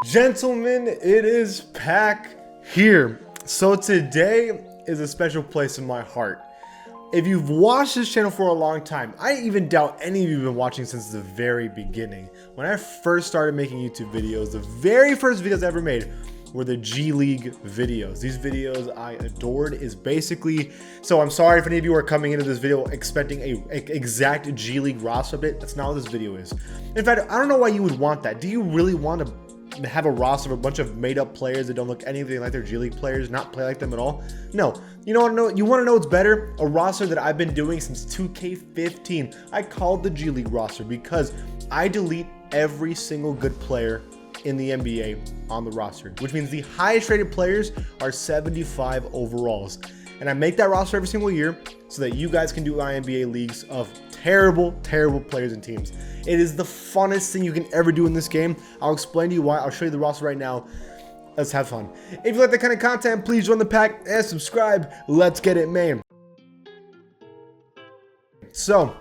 Gentlemen, it is Pack here. So today is a special place in my heart. If you've watched this channel for a long time, I even doubt any of you have been watching since the very beginning. When I first started making YouTube videos, the very first videos I ever made were the G League videos. These videos I adored. Is basically, so I'm sorry if any of you are coming into this video expecting a exact G League roster update. That's not what this video is. In fact, I don't know why you would want that. Do you really want to have a roster of a bunch of made-up players that don't look anything like their G League players, not play like them at all? No. You know what? You want to know what's better? A roster that I've been doing since 2K15. I called the G League roster because I delete every single good player in the NBA on the roster, which means the highest rated players are 75 overalls. And I make that roster every single year so that you guys can do MyNBA leagues of terrible players and teams. It is the funnest thing you can ever do in this game. I'll explain to you why. I'll show you the roster right now. Let's have fun. If you like that kind of content, please join the pack and subscribe. Let's get it, man. So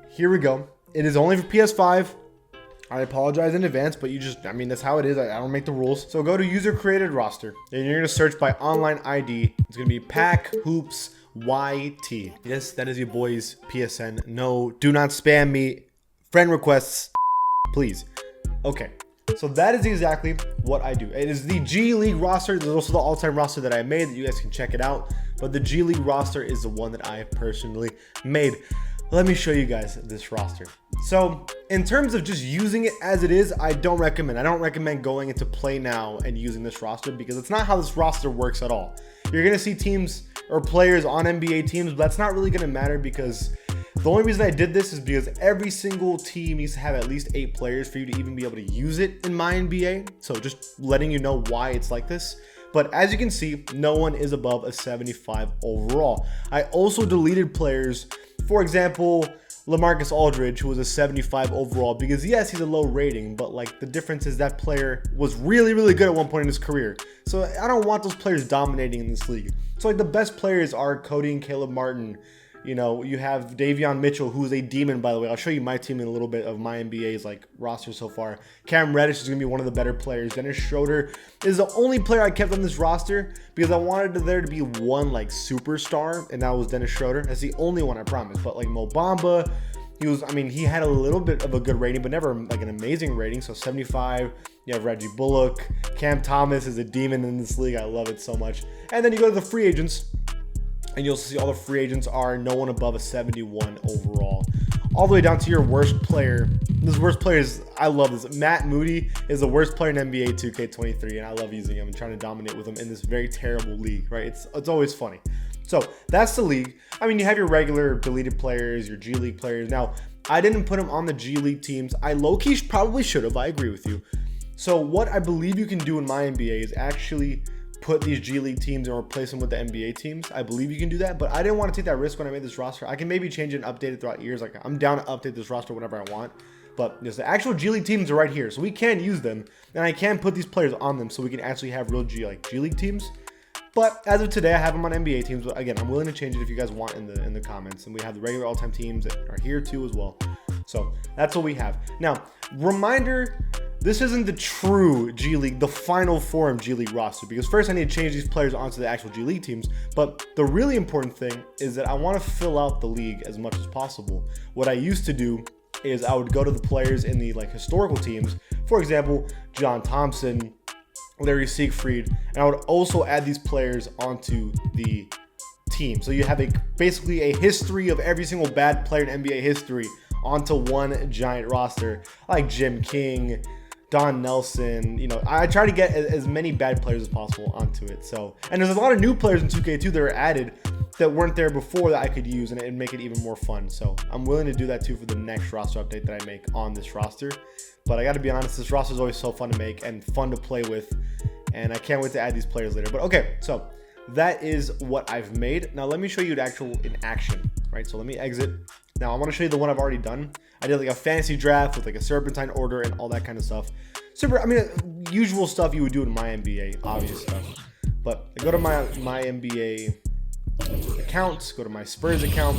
here we go. It is only for PS5. I apologize in advance, but that's how it is. I don't make the rules. So go to user created roster and you're going to search by online ID. It's going to be Pack Hoops YT. Yes, that is your boy's PSN. No, do not spam me. Friend requests, please. Okay, so that is exactly what I do. It is the G League roster. There's also the all-time roster that I made that you guys can check it out. But the G League roster is the one that I personally made. Let me show you guys this roster. So in terms of just using it as it is, I don't recommend going into play now and using this roster because it's not how this roster works at all. You're going to see teams or players on NBA teams, but that's not really going to matter because the only reason I did this is because every single team needs to have at least 8 players for you to even be able to use it in MyNBA. So just letting you know why it's like this. But as you can see, no one is above a 75 overall. I also deleted players, for example, LaMarcus Aldridge, who was a 75 overall, because yes, he's a low rating, but like the difference is that player was really good at one point in his career. So I don't want those players dominating in this league. So like the best players are Cody and Caleb Martin. You know, you have Davion Mitchell, who is a demon, by the way. I'll show you my team in a little bit of MyNBA's like roster so far. Cam Reddish is going to be one of the better players. Dennis Schroeder is the only player I kept on this roster because I wanted there to be one like superstar, and that was Dennis Schroeder. That's the only one, I promise. But like Mo Bamba, he had a little bit of a good rating, but never like an amazing rating. So 75. You have Reggie Bullock. Cam Thomas is a demon in this league. I love it so much. And then you go to the free agents, and you'll see all the free agents are no one above a 71 overall. All the way down to your worst player. This worst player is, I love this. Matt Moody is the worst player in NBA 2K23, and I love using him and trying to dominate with him in this very terrible league, right? It's always funny. So that's the league. You have your regular deleted players, your G League players. Now, I didn't put them on the G League teams. I low-key probably should have. I agree with you. So what I believe you can do in MyNBA is actually put these G League teams and replace them with the NBA teams. I believe you can do that, but I didn't want to take that risk when I made this roster. I can maybe change it and update it throughout years. Like, I'm down to update this roster whenever I want, but the actual G League teams are right here, so we can use them, and I can put these players on them so we can actually have real G League teams. But as of today, I have them on NBA teams. But again, I'm willing to change it if you guys want in the comments. And we have the regular all-time teams that are here too as well. So that's what we have. Now, reminder, this isn't the true G League, the final form G League roster, because first I need to change these players onto the actual G League teams. But the really important thing is that I want to fill out the league as much as possible. What I used to do is I would go to the players in the like historical teams, for example, John Thompson, Larry Siegfried, and I would also add these players onto the team. So you have basically a history of every single bad player in NBA history onto one giant roster, like Jim King, Don Nelson. I try to get as many bad players as possible onto it. So, and there's a lot of new players in 2K2 that are added that weren't there before that I could use, and it'd make it even more fun. So I'm willing to do that too for the next roster update that I make on this roster. But I got to be honest, this roster is always so fun to make and fun to play with, and I can't wait to add these players later. But okay, so that is what I've made. Now let me show you in action, right? So let me exit. Now I want to show you the one I've already done. I did like a fantasy draft with like a serpentine order and all that kind of stuff. Usual stuff you would do in MyNBA, obvious stuff. But I go to my MyNBA account, go to my Spurs account.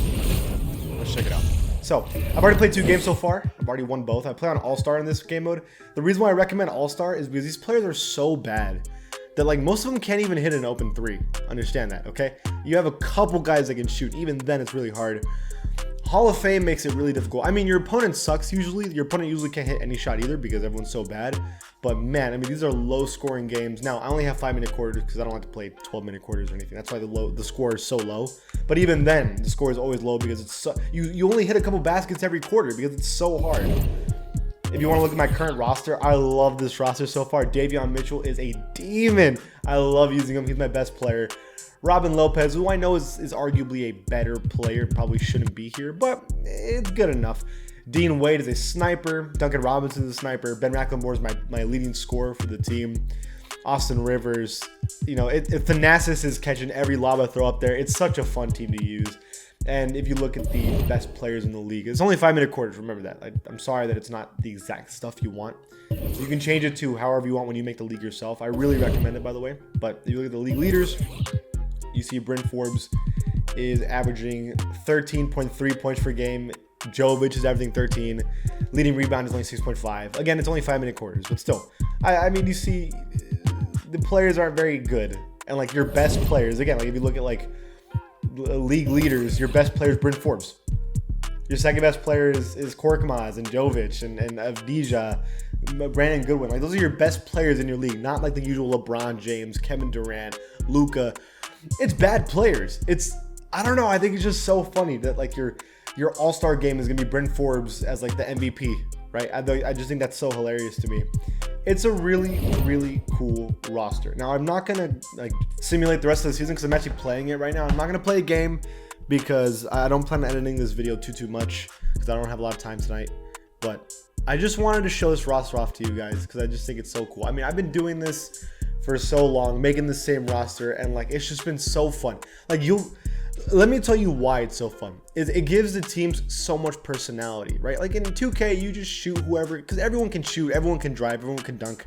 Let's check it out. So I've already played 2 games so far. I've already won both. I play on All-Star in this game mode. The reason why I recommend All-Star is because these players are so bad that like most of them can't even hit an open 3. Understand that, okay? You have a couple guys that can shoot. Even then, it's really hard. Hall of Fame makes it really difficult. I mean, your opponent sucks usually. Your opponent usually can't hit any shot either because everyone's so bad. But man, I mean, these are low-scoring games. Now, I only have 5-minute quarters because I don't like to play 12-minute quarters or anything. That's why the score is so low. But even then, the score is always low because it's you only hit a couple baskets every quarter because it's so hard. If you want to look at my current roster, I love this roster so far. Davion Mitchell is a demon. I love using him. He's my best player. Robin Lopez, who I know is arguably a better player, probably shouldn't be here, but it's good enough. Dean Wade is a sniper. Duncan Robinson is a sniper. Ben McLemore is my leading scorer for the team. Austin Rivers, you know, Thanasis is catching every lob I throw up there. It's such a fun team to use. And if you look at the best players in the league, it's only 5-minute quarters. Remember that. I'm sorry that it's not the exact stuff you want. You can change it to however you want when you make the league yourself. I really recommend it, by the way. But if you look at the league leaders, you see Bryn Forbes is averaging 13.3 points per game. Jovic is averaging 13. Leading rebound is only 6.5. Again, it's only 5-minute quarters, but still. I mean, you see the players aren't very good. And like your best players, again, like if you look at like league leaders, your best player is Bryn Forbes. Your second best player is Korkmaz and Jovic and Avdija, Brandon Goodwin. Like those are your best players in your league, not like the usual LeBron James, Kevin Durant, Luka. It's bad players. I don't know. I think it's just so funny that like your all-star game is gonna be Bryn Forbes as like the MVP, right? I just think that's so hilarious to me. It's a really, really cool roster. Now I'm not gonna like simulate the rest of the season because I'm actually playing it right now. I'm not gonna play a game because I don't plan on editing this video too much because I don't have a lot of time tonight. But I just wanted to show this roster off to you guys because I just think it's so cool. I mean, I've been doing this for so long, making the same roster, and like it's just been so fun. Like let me tell you why it's so fun. It gives the teams so much personality, right? Like in 2K, you just shoot whoever, because everyone can shoot, everyone can drive, everyone can dunk.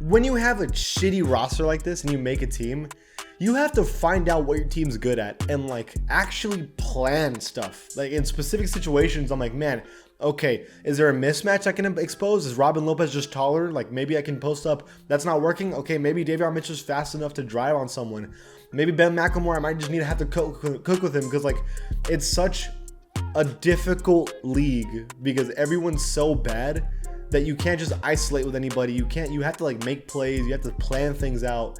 When you have a shitty roster like this and you make a team, you have to find out what your team's good at and like actually plan stuff. Like in specific situations, I'm like, man, okay, is there a mismatch I can expose? Is Robin Lopez just taller? Like maybe I can post up. That's not working. Okay, maybe Davion Mitchell's fast enough to drive on someone. Maybe Ben McLemore, I might just need to have to cook with him because like it's such a difficult league because everyone's so bad that you can't just isolate with anybody. You have to like make plays. You have to plan things out.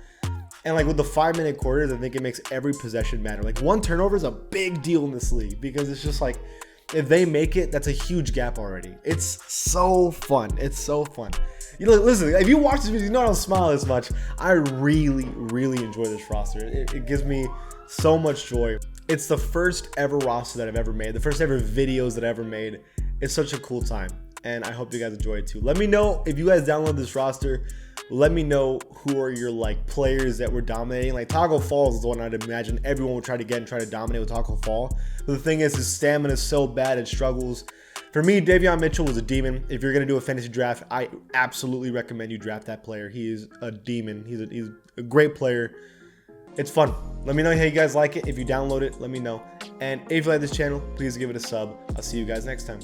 And like with the 5-minute quarters, I think it makes every possession matter. Like one turnover is a big deal in this league because it's just like, if they make it, that's a huge gap already. It's so fun. It's so fun. You know, listen, if you watch this video, you know I don't smile as much. I really, really enjoy this roster. It gives me so much joy. It's the first ever roster that I've ever made. The first ever videos that I ever made. It's such a cool time. And I hope you guys enjoy it too. Let me know if you guys download this roster. Let me know who are your like players that were dominating. Like Taco Fall is the one I'd imagine everyone would try to get and try to dominate with Taco Fall. But the thing is, his stamina is so bad, it struggles. For me, Davion Mitchell was a demon. If you're gonna do a fantasy draft, I absolutely recommend you draft that player. He is a demon. He's a great player. It's fun. Let me know how you guys like it. If you download it, let me know. And if you like this channel, please give it a sub. I'll see you guys next time.